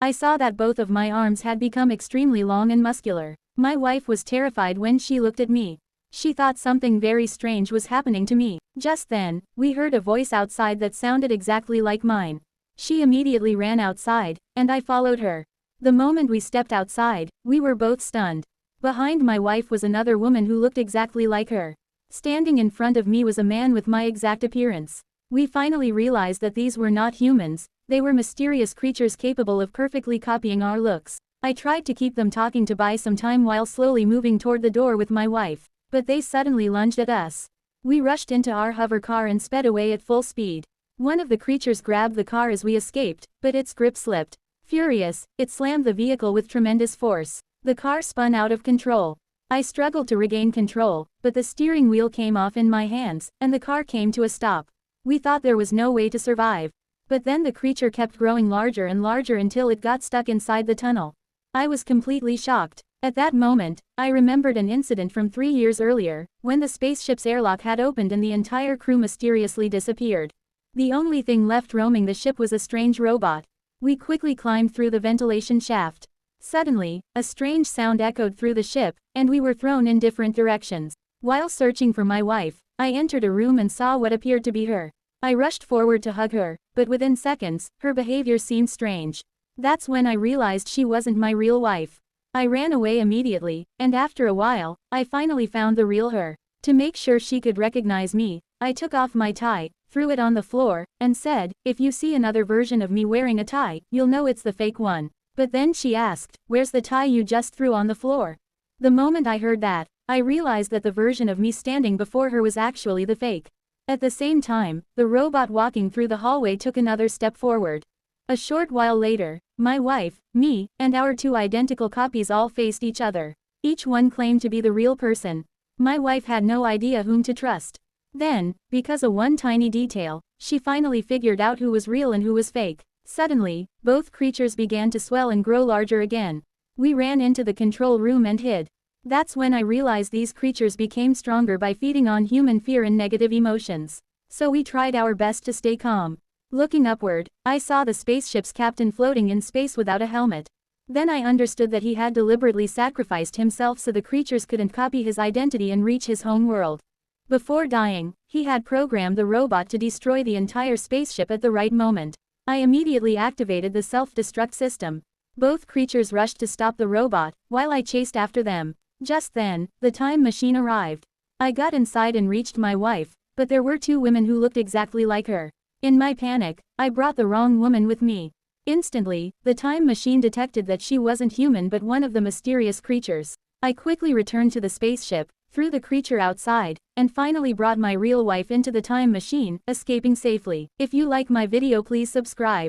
I saw that both of my arms had become extremely long and muscular. My wife was terrified when she looked at me. She thought something very strange was happening to me. Just then, we heard a voice outside that sounded exactly like mine. She immediately ran outside, and I followed her. The moment we stepped outside, we were both stunned. Behind my wife was another woman who looked exactly like her. Standing in front of me was a man with my exact appearance. We finally realized that these were not humans, they were mysterious creatures capable of perfectly copying our looks. I tried to keep them talking to buy some time while slowly moving toward the door with my wife, but they suddenly lunged at us. We rushed into our hover car and sped away at full speed. One of the creatures grabbed the car as we escaped, but its grip slipped. Furious, it slammed the vehicle with tremendous force. The car spun out of control. I struggled to regain control, but the steering wheel came off in my hands, and the car came to a stop. We thought there was no way to survive. But then the creature kept growing larger and larger until it got stuck inside the tunnel. I was completely shocked. At that moment, I remembered an incident from 3 years earlier, when the spaceship's airlock had opened and the entire crew mysteriously disappeared. The only thing left roaming the ship was a strange robot. We quickly climbed through the ventilation shaft. Suddenly, a strange sound echoed through the ship, and we were thrown in different directions. While searching for my wife, I entered a room and saw what appeared to be her. I rushed forward to hug her, but within seconds, her behavior seemed strange. That's when I realized she wasn't my real wife. I ran away immediately, and after a while, I finally found the real her. To make sure she could recognize me, I took off my tie, threw it on the floor, and said, "If you see another version of me wearing a tie, you'll know it's the fake one." But then she asked, "Where's the tie you just threw on the floor?" The moment I heard that, I realized that the version of me standing before her was actually the fake. At the same time, the robot walking through the hallway took another step forward. A short while later, my wife, me, and our two identical copies all faced each other. Each one claimed to be the real person. My wife had no idea whom to trust. Then, because of one tiny detail, she finally figured out who was real and who was fake. Suddenly, both creatures began to swell and grow larger again. We ran into the control room and hid. That's when I realized these creatures became stronger by feeding on human fear and negative emotions. So we tried our best to stay calm. Looking upward, I saw the spaceship's captain floating in space without a helmet. Then I understood that he had deliberately sacrificed himself so the creatures couldn't copy his identity and reach his home world. Before dying, he had programmed the robot to destroy the entire spaceship at the right moment. I immediately activated the self-destruct system. Both creatures rushed to stop the robot, while I chased after them. Just then, the time machine arrived. I got inside and reached my wife, but there were two women who looked exactly like her. In my panic, I brought the wrong woman with me. Instantly, the time machine detected that she wasn't human but one of the mysterious creatures. I quickly returned to the spaceship, threw the creature outside, and finally brought my real wife into the time machine, escaping safely. If you like my video, please subscribe.